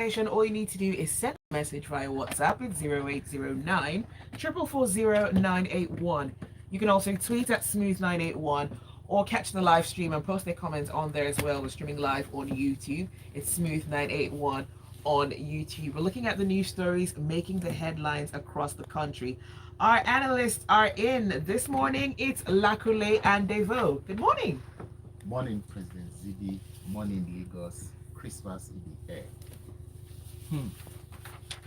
All you need to do is send a message via WhatsApp at 0809 4440981. You can also tweet at smooth981 or catch the live stream and post their comments on there as well. We're streaming live on YouTube. It's smooth981 on YouTube. We're looking at the news stories making the headlines across the country. Our analysts are in this morning. It's Lakunle and Devoe. Good morning. Morning, President Zibby. Morning, Lagos. Christmas in the air.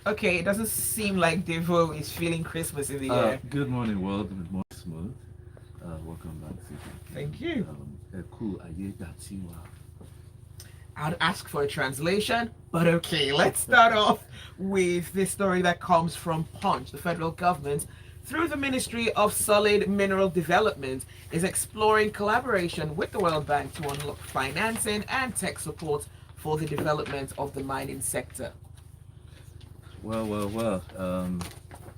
Okay, it doesn't seem like Devoe is feeling Christmas in the air. Good morning, world. Good morning, Smooth. Welcome back, Zibby. Thank you. Cool. Datiwa. I'd ask for a translation, but okay, let's start off with this story that comes from Punch. The federal government, through the Ministry of Solid Mineral Development, is exploring collaboration with the World Bank to unlock financing and tech support for the development of the mining sector. Well.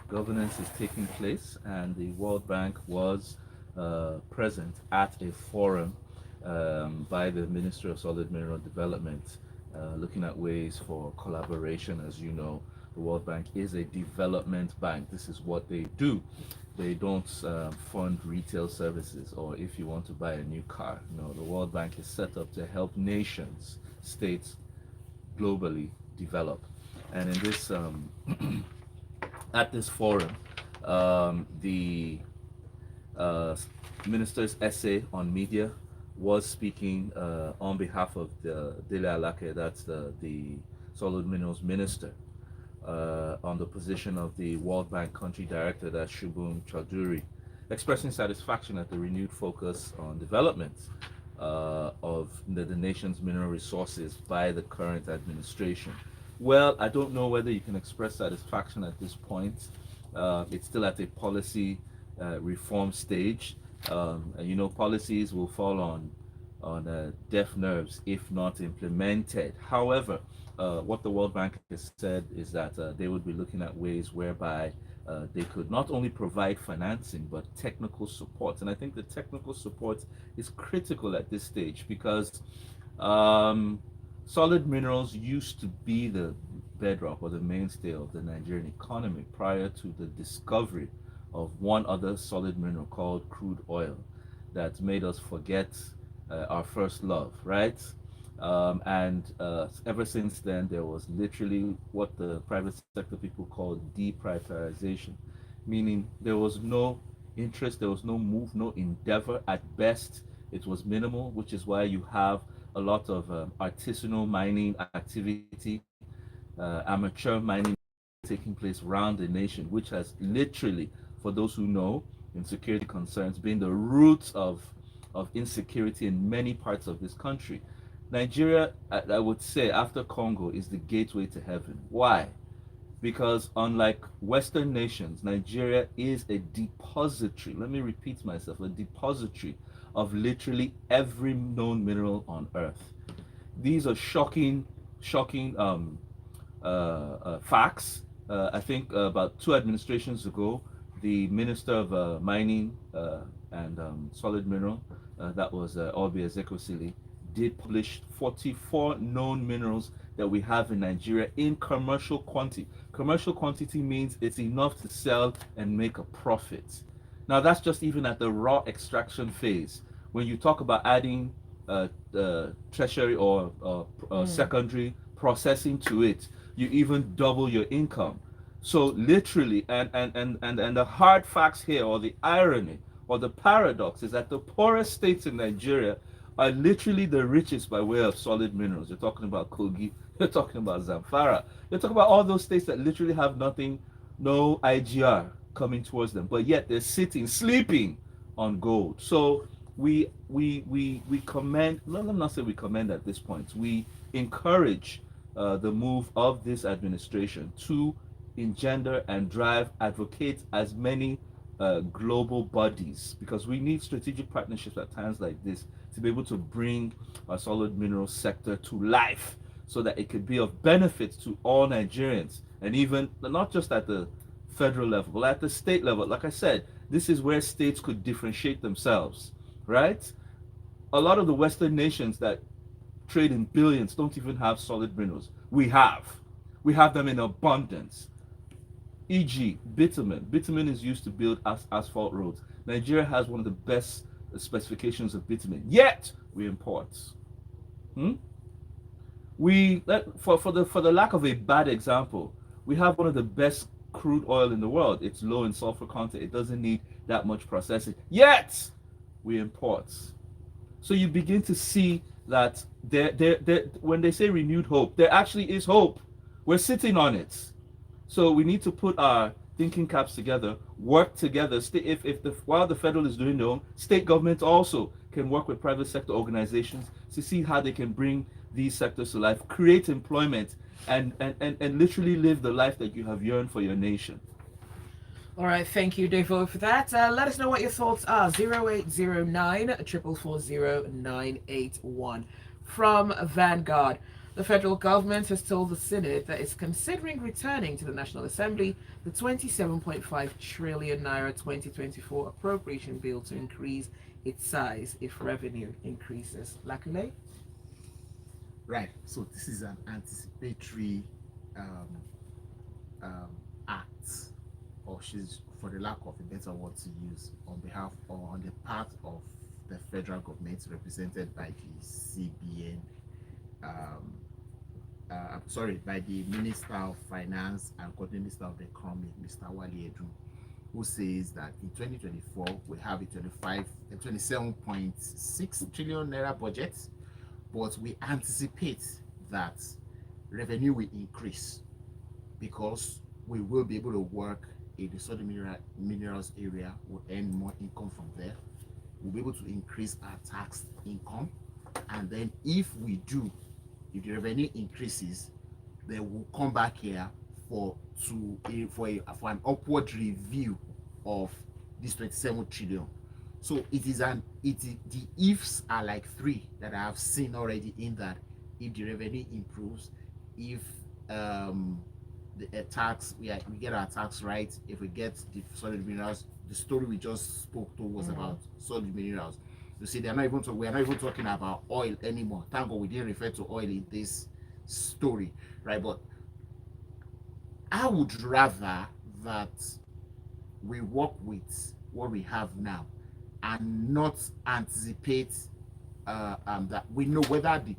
Governance is taking place, and the World Bank was present at a forum by the Ministry of Solid Mineral Development, looking at ways for collaboration. As you know, the World Bank is a development bank. This is what they do. They don't fund retail services, or if you want to buy a new car. No, the World Bank is set up to help nations, states, globally develop. And in this, at this forum, the minister's essay on media was speaking on behalf of the Dele Alake, that's the solid minerals minister, on the position of the World Bank country director, that's Shubham Chaudhuri, expressing satisfaction at the renewed focus on development of the nation's mineral resources by the current administration. Well, I don't know whether you can express satisfaction at this point. It's still at a policy reform stage. And you know, policies will fall on deaf nerves if not implemented. However, what the World Bank has said is that they would be looking at ways whereby they could not only provide financing but technical support. And I think the technical support is critical at this stage because solid minerals used to be the bedrock or the mainstay of the Nigerian economy prior to the discovery of one other solid mineral called crude oil that made us forget our first love, right? And ever since then, there was literally what the private sector people call deprioritization, meaning there was no interest, there was no move, no endeavor. At best, it was minimal, which is why you have a lot of artisanal mining activity, amateur mining taking place around the nation, which has literally, for those who know, insecurity concerns being the roots of insecurity in many parts of this country. Nigeria, I would say, after Congo, is the gateway to heaven. Why? Because unlike Western nations, Nigeria is a depository, let me repeat myself, a depository of literally every known mineral on earth. These are shocking facts. I think about 2 administrations ago, the Minister of Mining and Solid Mineral, that was Obi Ezekwesili, did publish 44 known minerals that we have in Nigeria in commercial quantity. Commercial quantity means it's enough to sell and make a profit. Now that's just even at the raw extraction phase. When you talk about adding tertiary or secondary processing to it, you even double your income. So literally, and the hard facts here, or the irony, or the paradox, is that the poorest states in Nigeria are literally the richest by way of solid minerals. You're talking about Kogi, you're talking about Zamfara, you're talking about all those states that literally have nothing, no IGR coming towards them, but yet they're sitting, sleeping on gold. So we commend, let me not say we commend at this point, we encourage the move of this administration to engender and drive, advocate as many global bodies, because we need strategic partnerships at times like this to be able to bring our solid mineral sector to life so that it could be of benefit to all Nigerians, and even not just at the federal level, but at the state level. Like I said, this is where states could differentiate themselves, right? A lot of the Western nations that trade in billions don't even have solid minerals. We have. We have them in abundance. E.g., bitumen. Bitumen is used to build asphalt roads. Nigeria has one of the best specifications of bitumen, yet we import. Hmm? For the lack of a bad example, we have one of the best crude oil in the world. It's low in sulfur content. It doesn't need that much processing, yet we import. So you begin to see that when they say renewed hope, there actually is hope. We're sitting on it. So we need to put our thinking caps together, work together. While the federal is doing their own, state governments also can work with private sector organizations to see how they can bring these sectors to life, create employment, and literally live the life that you have yearned for your nation. All right, thank you, Devoe, for that. Let us know what your thoughts are. 0809 440 981. From Vanguard, the federal government has told the Senate that it's considering returning to the National Assembly the 27.5 trillion naira 2024 appropriation bill to increase its size if revenue increases. Lakunle? Right. So this is an anticipatory um, act, or she's, for the lack of a better word to use, on behalf or on the part of the federal government, represented by the CBN. Um, by the Minister of Finance and Minister of the Economy, Mr. Wali Edu, who says that in 2024 we have a 27.6 trillion naira budget, but we anticipate that revenue will increase because we will be able to work in the solid minerals area, we'll earn more income from there. We'll be able to increase our tax income, and then if the revenue increases, then we'll come back here for an upward review of this 27 trillion. So the ifs are like three that I have seen already, in that if the revenue improves, if the tax we get our tax right, if we get the solid minerals. The story we just spoke to was about solid minerals. You see, we are not even talking about oil anymore. Thank God we didn't refer to oil in this story, right? But I would rather that we work with what we have now and not anticipate that we know whether the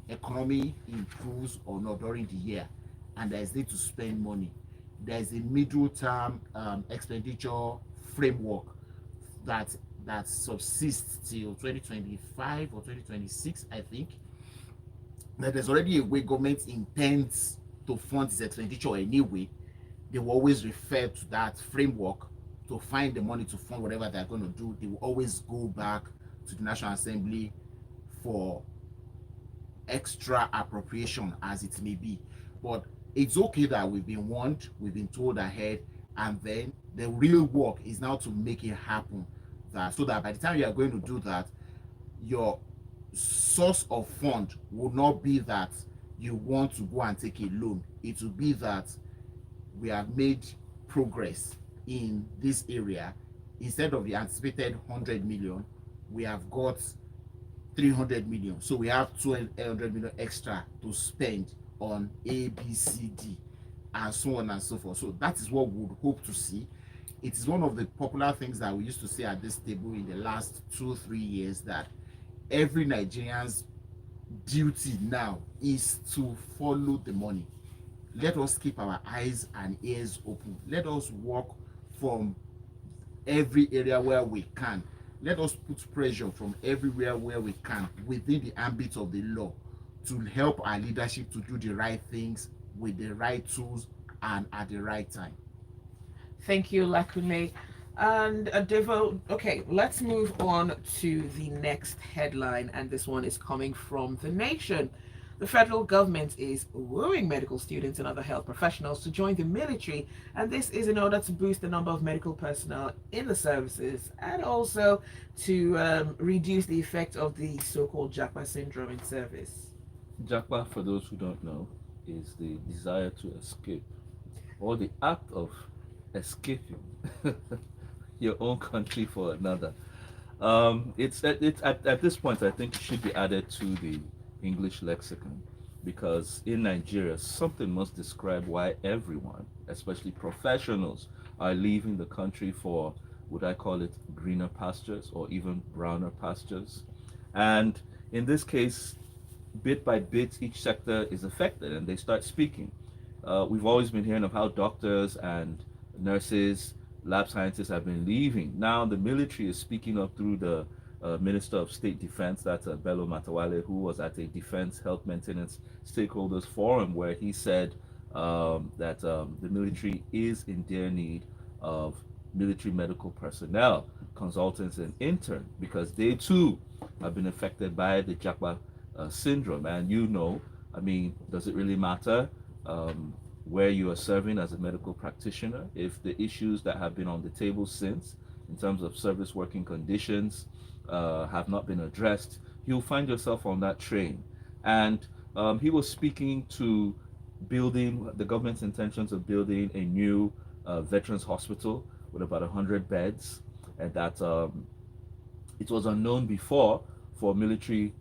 economy improves or not during the year, and there is need to spend money. There is a middle term expenditure framework that subsists till 2025 or 2026, I think. Now there's already a way government intends to fund this expenditure anyway. They will always refer to that framework to find the money to fund whatever they're going to do. They will always go back to the National Assembly for extra appropriation, as it may be. But it's okay that we've been warned, we've been told ahead, and then the real work is now to make it happen, so that by the time you are going to do that, your source of fund will not be that you want to go and take a loan. It will be that we have made progress in this area. Instead of the anticipated 100 million, we have got 300 million. So we have 200 million extra to spend on A, B, C, D, and so on and so forth. So that is what we would hope to see. It is one of the popular things that we used to say at this table in the last 2-3 years, that every Nigerian's duty now is to follow the money. Let us keep our eyes and ears open. Let us work from every area where we can. Let us put pressure from everywhere where we can within the ambit of the law to help our leadership to do the right things with the right tools and at the right time. Thank you, Lakunle. And Devoe, okay, let's move on to the next headline, and this one is coming from The Nation. The federal government is wooing medical students and other health professionals to join the military, and this is in order to boost the number of medical personnel in the services and also to reduce the effect of the so-called JAPA syndrome in service. JAPA, for those who don't know, is the desire to escape, or the act of escaping your own country for another. It's at this point, I think it should be added to the English lexicon, because in Nigeria, something must describe why everyone, especially professionals, are leaving the country for, would I call it, greener pastures or even browner pastures. And in this case, bit by bit, each sector is affected and they start speaking. We've always been hearing of how doctors and nurses, lab scientists have been leaving. Now the military is speaking up through the Minister of State Defense, that's Bello Matawale, who was at a Defense Health Maintenance Stakeholders Forum where he said that the military is in dire need of military medical personnel, consultants, and interns because they too have been affected by the Japa syndrome. And I mean, does it really matter where you are serving as a medical practitioner if the issues that have been on the table since, in terms of service working conditions, have not been addressed? You'll find yourself on that train. And he was speaking to building the government's intentions of building a new veterans hospital with about 100 beds, and that it was unknown before for military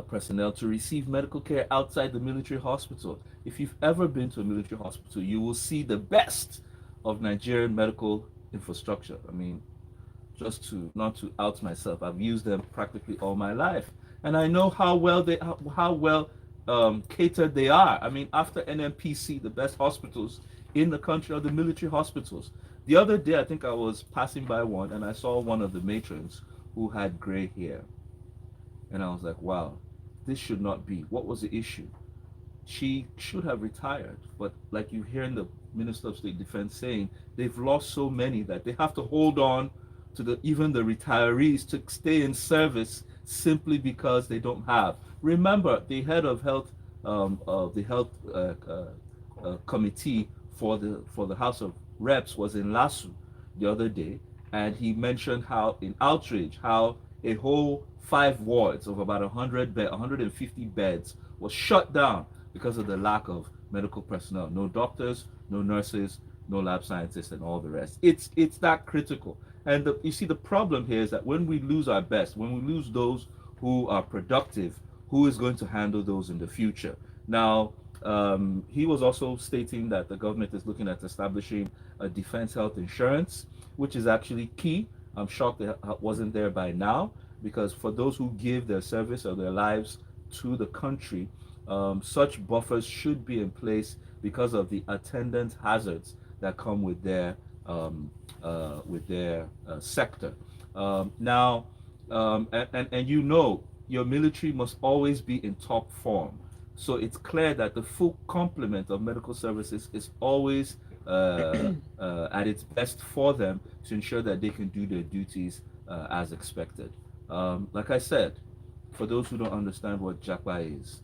personnel to receive medical care outside the military hospital. If you've ever been to a military hospital, you will see the best of Nigerian medical infrastructure. I mean, just to not to out myself, I've used them practically all my life, and I know how well catered they are. I mean, after NMPC, the best hospitals in the country are the military hospitals. The other day, I think I was passing by one, and I saw one of the matrons who had gray hair, and I was like, wow, this should not be. What was the issue? She should have retired, but like you hear in the Minister of State Defense saying, they've lost so many that they have to hold on to even the retirees to stay in service simply because they don't have. Remember, the head of health, the health committee for the House of Reps was in Lasu the other day, and he mentioned how in outrage how a whole 5 wards of about 150 beds was shut down because of the lack of medical personnel. No doctors, no nurses, no lab scientists, and all the rest. It's that critical. And you see, the problem here is that when we lose our best, when we lose those who are productive, who is going to handle those in the future? Now, he was also stating that the government is looking at establishing a defense health insurance, which is actually key. I'm shocked that it wasn't there by now, because for those who give their service or their lives to the country, such buffers should be in place because of the attendant hazards that come with their sector. Now, and your military must always be in top form. So it's clear that the full complement of medical services is always at its best for them to ensure that they can do their duties as expected. Like I said, for those who don't understand what JAPA is,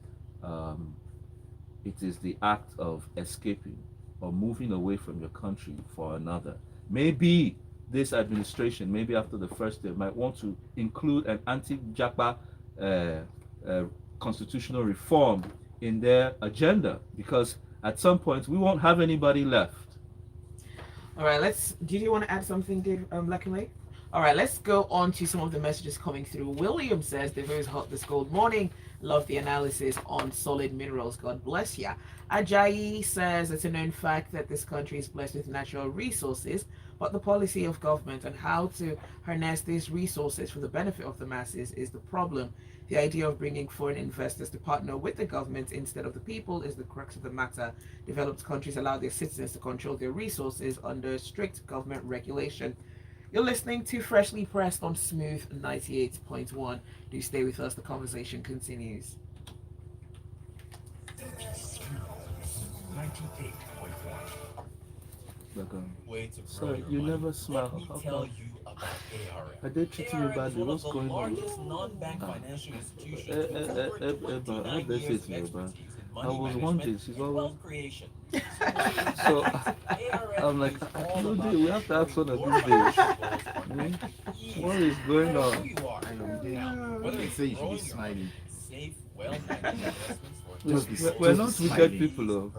it is the act of escaping or moving away from your country for another. Maybe this administration, maybe after the first year, might want to include an anti-JAPA constitutional reform in their agenda, because at some point we won't have anybody left. All right, did you want to add something, Dave, Lakunle? All right, let's go on to some of the messages coming through. William says, Devoe is hot this cold morning. Love the analysis on solid minerals. God bless ya. Ajayi says, it's a known fact that this country is blessed with natural resources, but the policy of government on how to harness these resources for the benefit of the masses is the problem. The idea of bringing foreign investors to partner with the government instead of the people is the crux of the matter. Developed countries allow their citizens to control their resources under strict government regulation. You're listening to Freshly Pressed on Smooth 98.1. Do stay with us. The conversation continues. 98.1. Sir, you never smile. How come? Are they treating you badly? What's going on? Non-bank financial institutions. How they say to me, man? I was wondering, she's always so I'm like, no day, we have to have fun of these days. What is going on? I know. What do they say? You should be smiling. We're not wicked people, though.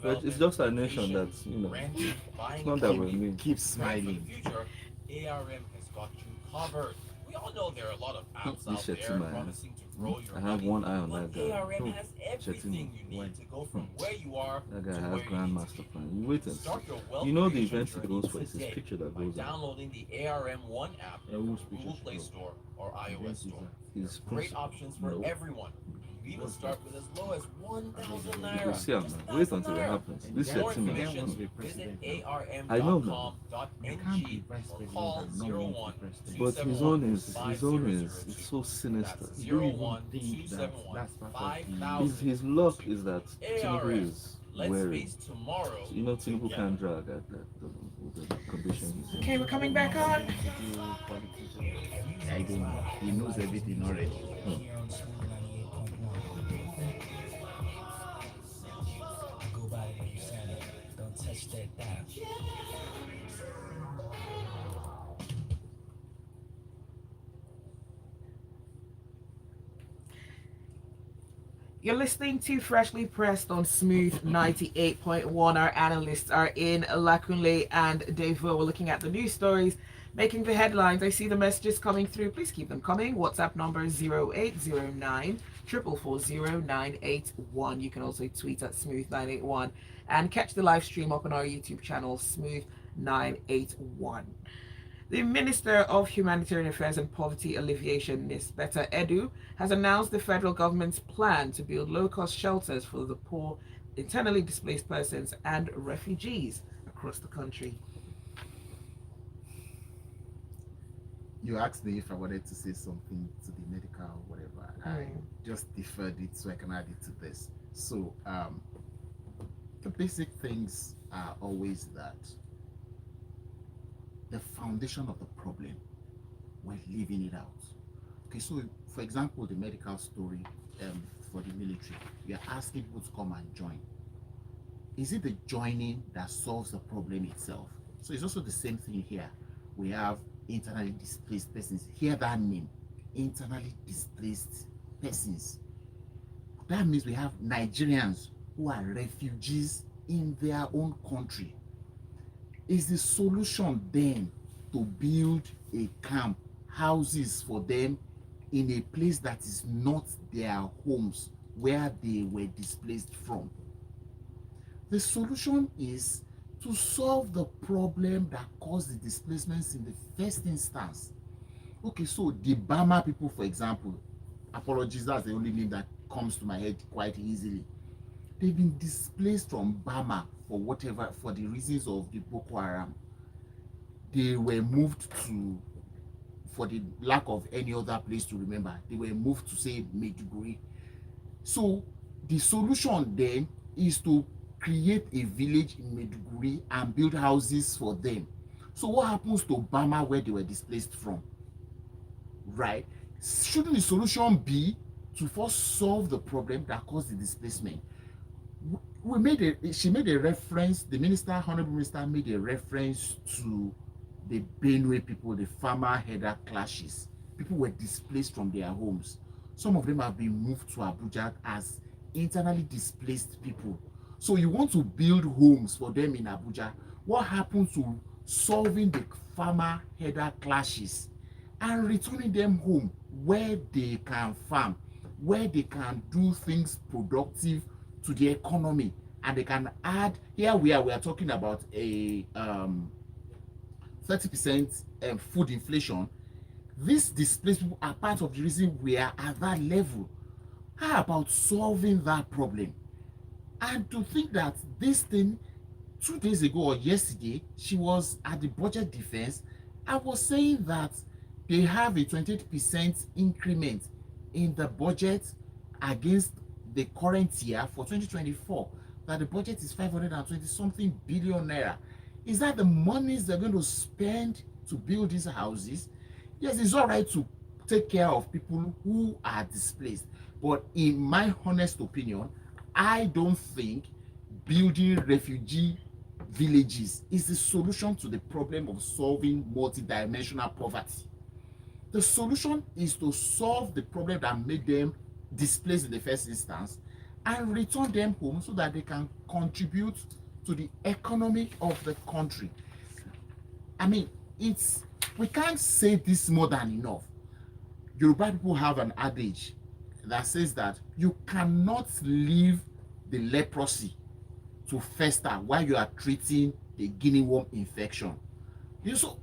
But it's just our nation that's, it's not that we're mean. Keep smiling. ARM has got you covered. We all know there are a lot of apps out there promising to grow your I have money, one eye on but that guy. ARM Hmm. has Chatting me. everything you need to go from where you are That guy to has where you need to grandmaster be. plan. You wait and see. Start your wealth You know the creation events he journey goes for. It's his today picture that by goes on. downloading the ARM One app Yeah, from whose the Google picture Play should go? Store or iOS Store. His Great principal. options for No. everyone. You even start with as low as 1,000 You naira. will see him Just now. Wait 1,000 until it naira. happens. And This For more your team the guy now. wants to information, be visit president now. I know now. You can't be arm.com.ng vice or president call and not want 01 to be president. But his own is it's so sinister. That's You don't even 01 think that 271 that's part of 5000. His luck is that Tinubu ARM. is Let's wearing. face tomorrow. So, you know, Tinubu together. can't drag at the condition he's in. Okay, we're coming back on. To do politician. I don't know. He knows everything already. Here on Smooth 98.1. I go by the name Sandy. Don't touch that dial. You're listening to Freshly Pressed on Smooth 98.1. Our analysts are in Lakunle and Devoe. We're looking at the news stories making the headlines. I see the messages coming through. Please keep them coming. WhatsApp number 0809 440 981. You can also tweet at Smooth981 and catch the live stream up on our YouTube channel, Smooth981. The Minister of Humanitarian Affairs and Poverty Alleviation, Ms. Betta Edu, has announced the federal government's plan to build low-cost shelters for the poor, internally displaced persons, and refugees across the country. You asked me if I wanted to say something to the medical or whatever. I just deferred it so I can add it to this. So the basic things are always that the foundation of the problem, we're leaving it out. Okay, so for example, the medical story for the military, we are asking people to come and join. Is it the joining that solves the problem itself? So it's also the same thing here. We have internally displaced persons. Hear that name, internally displaced persons. That means we have Nigerians who are refugees in their own country. Is the solution then to build a camp, houses for them in a place that is not their homes, where they were displaced from? The solution is to solve the problem that caused the displacements in the first instance. Okay, so the Bama people, for example, apologies, that's the only name that comes to my head quite easily. They've been displaced from Bama for whatever, for the reasons of the Boko Haram. They were moved to, for the lack of any other place to remember, they were moved to, say, Maiduguri. So the solution then is to create a village in Maiduguri and build houses for them. So what happens to Bama where they were displaced from? Right? Shouldn't the solution be to first solve the problem that caused the displacement? She made a reference, the minister, honorable minister, made a reference to the Benue people, the farmer header clashes. People were displaced from their homes. Some of them have been moved to Abuja as internally displaced people. So you want to build homes for them in Abuja. What happens to solving the farmer header clashes and returning them home where they can farm, where they can do things productive to the economy, and they can add, here we are talking about a 30% food inflation. These displaced people are part of the reason we are at that level. How about solving that problem? And to think that this thing, 2 days ago or yesterday, she was at the budget defense. I was saying that they have a 28% increment in the budget against the current year for 2024, that the budget is 520 something billion naira. Is that the monies they're going to spend to build these houses? Yes, it's all right to take care of people who are displaced, but in my honest opinion, I don't think building refugee villages is the solution to the problem of solving multidimensional poverty. The solution is to solve the problem that made them displaced in the first instance and return them home so that they can contribute to the economy of the country. I mean, we can't say this more than enough. Yoruba people have an adage, that says that you cannot leave the leprosy to fester while you are treating the guinea worm infection. So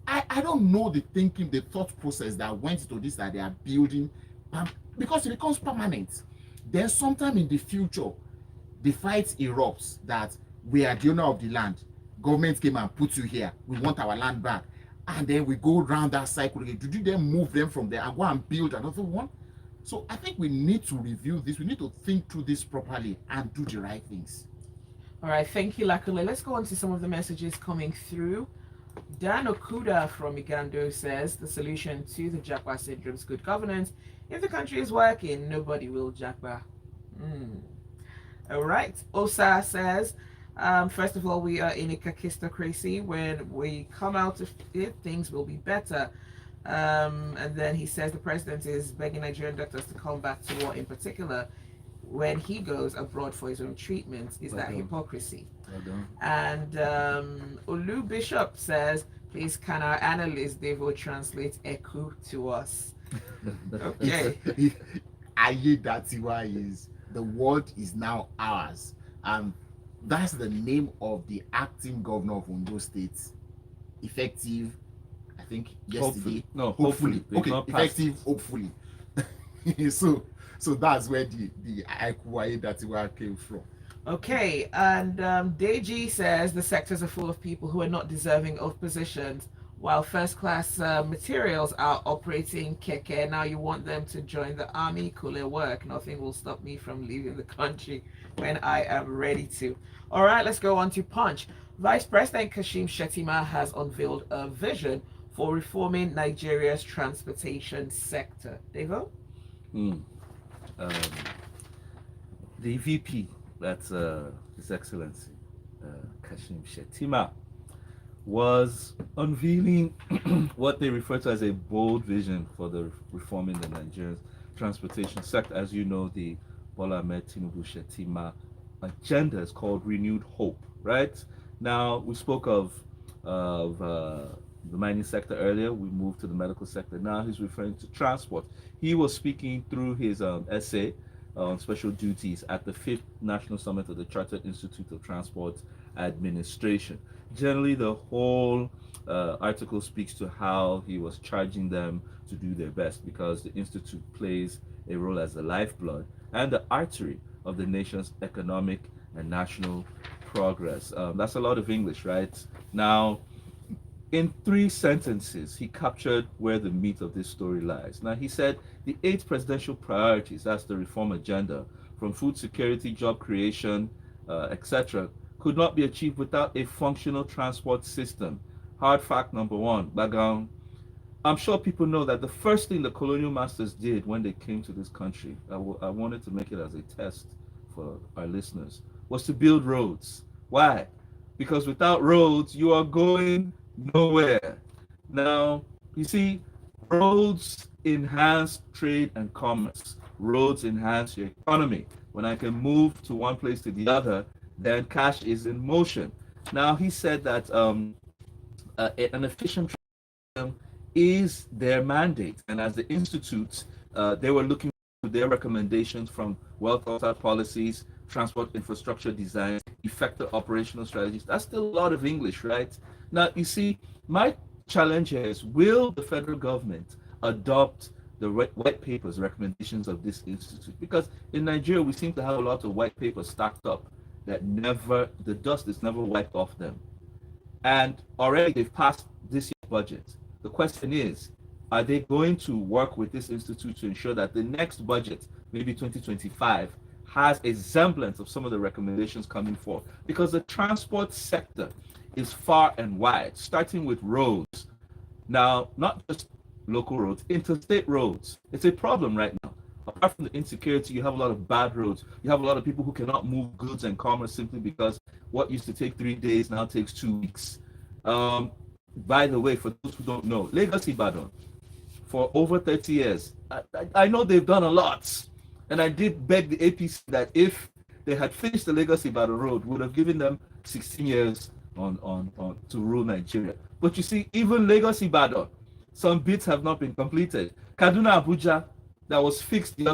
I don't know the thinking, the thought process that went into this, that they are building, because it becomes permanent. Then sometime in the future, the fight erupts that we are the owner of the land. Government came and put you here. We want our land back. And then we go around that cycle again. Did you then move them from there and go and build another one? So I think we need to review this. We need to think through this properly and do the right things. All right, thank you, Lakunle. Let's go on to some of the messages coming through. Dan Okuda from Uganda says the solution to the Japa syndrome is good governance. If the country is working, nobody will Japa. All right. Osa says, first of all, we are in a kakistocracy. When we come out of it, things will be better. And then he says the president is begging Nigerian doctors to come back to war, in particular when he goes abroad for his own treatment. Is that hypocrisy? And Olu Bishop says, please can our analyst Devoe translate Eku to us? Okay. Ayedatiwa is the world is now ours. That's the name of the acting governor of Ondo State, effective, I think yesterday. Hopefully. Okay, effective, hopefully. so that's where the Ayedatiwa came from. Okay, and Deji says the sectors are full of people who are not deserving of positions, while first-class materials are operating keke. Now you want them to join the army, cooler work. Nothing will stop me from leaving the country when I am ready to. All right, let's go on to Punch. Vice President Kashim Shettima has unveiled a vision for reforming Nigeria's transportation sector. Devoe? The VP, that's His Excellency Kashim Shettima, was unveiling what they refer to as a bold vision for the reforming the Nigerian transportation sector. As you know, the Bola Ahmed Tinubu Shettima agenda is called Renewed Hope, right? Now, we spoke of the mining sector earlier. We moved to the medical sector. Now he's referring to transport. He was speaking through his essay on special duties at the 5th National Summit of the Chartered Institute of Transport Administration. Generally, the whole article speaks to how he was charging them to do their best, because the institute plays a role as the lifeblood and the artery of the nation's economic and national progress. That's a lot of English, right? Now, in 3 sentences, he captured where the meat of this story lies. Now, he said the 8 presidential priorities, that's the reform agenda, from food security, job creation, etc., could not be achieved without a functional transport system. Hard fact number 1, Bagam. I'm sure people know that the first thing the colonial masters did when they came to this country, I wanted to make it as a test for our listeners, was to build roads. Why? Because without roads, you are going nowhere. Now, you see, roads enhance trade and commerce. Roads enhance your economy. When I can move to one place to the other, then cash is in motion. Now, he said that an efficient system is their mandate. And as the institute, they were looking for their recommendations from well thought out policies, transport infrastructure design, effective operational strategies. That's still a lot of English, right? Now, you see, my challenge here is, will the federal government adopt the white papers recommendations of this institute? Because in Nigeria, we seem to have a lot of white papers stacked up that the dust is never wiped off them. And already they've passed this year's budget. The question is, are they going to work with this institute to ensure that the next budget, maybe 2025, has a semblance of some of the recommendations coming forth? Because the transport sector is far and wide, starting with roads. Now, not just local roads, interstate roads. It's a problem right now. Apart from the insecurity, you have a lot of bad roads. You have a lot of people who cannot move goods and commerce simply because what used to take 3 days now takes 2 weeks. By the way, for those who don't know, Lagos Ibadan, for over 30 years, I know they've done a lot. And I did beg the APC that if they had finished the Lagos Ibadan road, would have given them 16 years on to rule Nigeria. But you see, even Lagos Ibadan, some bits have not been completed. Kaduna Abuja, that was fixed the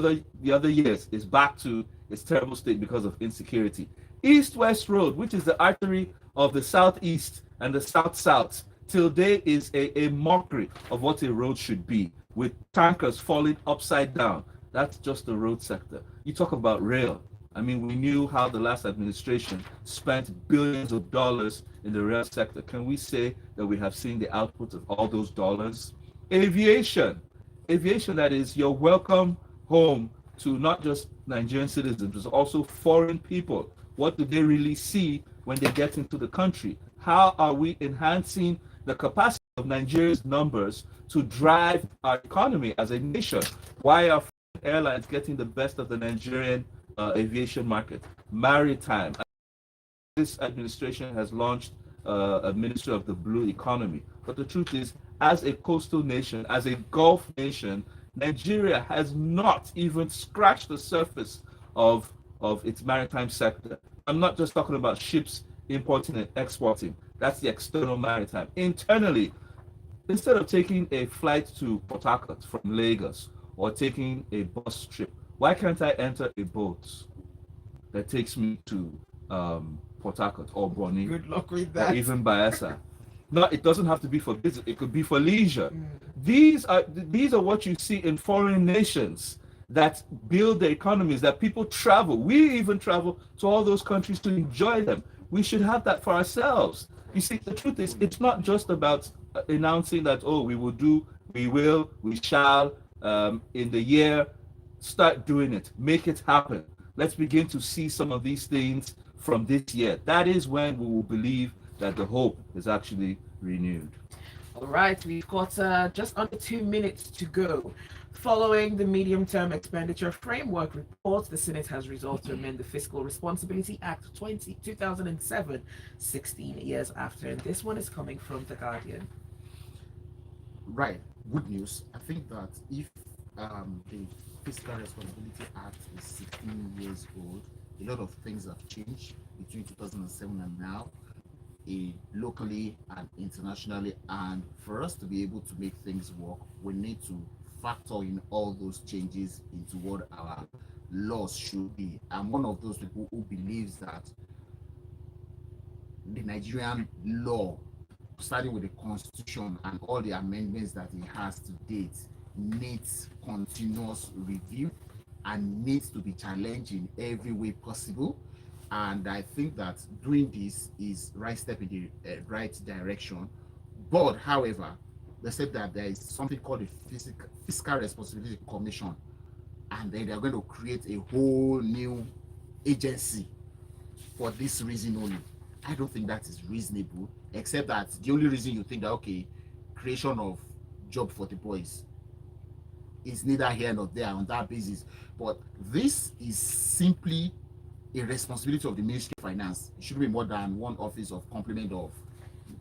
other years is back to its terrible state because of insecurity. East-West Road, which is the artery of the southeast and the south-south, till day is a mockery of what a road should be, with tankers falling upside down. That's just the road sector. You talk about rail. I mean, we knew how the last administration spent billions of dollars in the rail sector. Can we say that we have seen the output of all those dollars? Aviation. Aviation, that is your welcome home to not just Nigerian citizens, but also foreign people. What do they really see when they get into the country? How are we enhancing the capacity of Nigeria's numbers to drive our economy as a nation? Why are airlines getting the best of the Nigerian aviation market? Maritime. This administration has launched a ministry of the blue economy. But the truth is, as a coastal nation, as a Gulf nation, Nigeria has not even scratched the surface of its maritime sector. I'm not just talking about ships importing and exporting. That's the external maritime. Internally, instead of taking a flight to Port Harcourt from Lagos or taking a bus trip, why can't I enter a boat that takes me to Port Harcourt or Bonny Good luck with or that. even Bayelsa? No, it doesn't have to be for business. It could be for leisure. These are what you see in foreign nations that build their economies, that people travel. We even travel to all those countries to enjoy them. We should have that for ourselves. You see, the truth is, it's not just about announcing that, oh, we will do, we will, we shall, in the year. Start doing it. Make it happen. Let's begin to see some of these things from this year. That is when we will believe that the hope is actually renewed. All right, we've got just under 2 minutes to go. Following the medium-term expenditure framework report, the Senate has resolved to amend the Fiscal Responsibility Act 2007, 16 years after. And this one is coming from The Guardian. Right. Good news. I think that if the Fiscal Responsibility Act is 16 years old, a lot of things have changed between 2007 and now, locally and internationally. And for us to be able to make things work, we need to factor in all those changes into what our laws should be. I'm one of those people who believes that the Nigerian law, starting with the constitution and all the amendments that it has to date, needs continuous review and needs to be challenged in every way possible. And I think that doing this is right step in the right direction. But however, they said that there is something called the Fiscal Responsibility Commission, and then they're going to create a whole new agency for this reason only. I don't think that is reasonable, except that the only reason you think that, okay, creation of job for the boys is neither here nor there on that basis. But this is simply a responsibility of the Ministry of Finance. It should be more than one office of complement of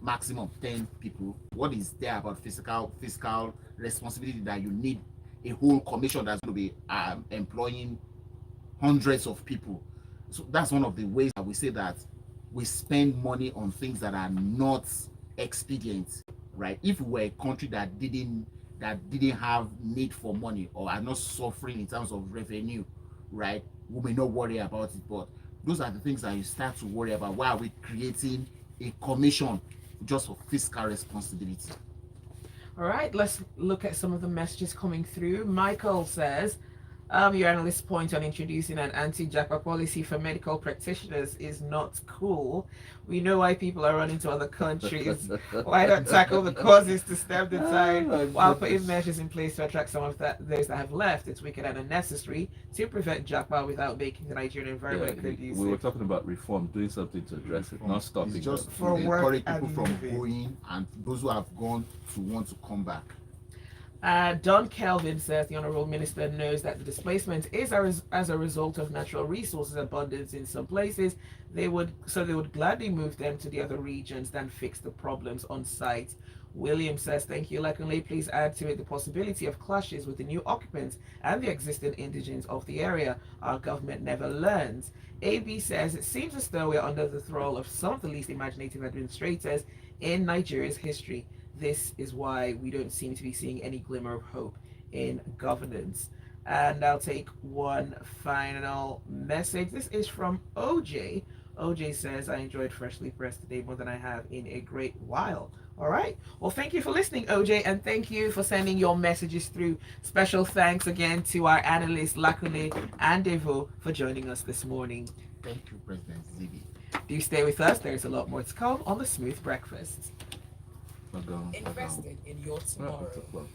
maximum 10 people. What is there about fiscal responsibility that you need a whole commission that's going to be employing hundreds of people? So that's one of the ways that we say that we spend money on things that are not expedient, right? If we were a country that didn't have need for money or are not suffering in terms of revenue, right, we may not worry about it. But those are the things that you start to worry about. Why are we creating a commission just for fiscal responsibility? All right, let's look at some of the messages coming through. Michael says, your analyst's point on introducing an anti-japa policy for medical practitioners is not cool. We know why people are running to other countries. Why not tackle the causes to stem the tide while putting measures in place to attract some of those that have left? It's wicked and unnecessary to prevent japa without making the Nigerian environment conducive. We were talking about reform, doing something to address it, not stopping. It's just For to work encourage people and from living. going, and those who have gone to want to come back. Don Kelvin says the Honourable Minister knows that the displacement is as a result of natural resources abundance in some places. They would gladly move them to the other regions than fix the problems on site. William says, thank you, Lakunle. Please add to it the possibility of clashes with the new occupants and the existing indigenes of the area. Our government never learns. AB says, it seems as though we are under the thrall of some of the least imaginative administrators in Nigeria's history. This is why we don't seem to be seeing any glimmer of hope in governance. And I'll take one final message. This is from OJ. OJ says, I enjoyed Freshly Pressed today more than I have in a great while. All right. Well, thank you for listening, OJ, and thank you for sending your messages through. Special thanks again to our analysts, Lakunle and Devoe, for joining us this morning. Thank you, President Zibby. Do stay with us. There's a lot more to come on the Smooth Breakfast. We're going. Invested in your Well, tomorrow. it's o'clock.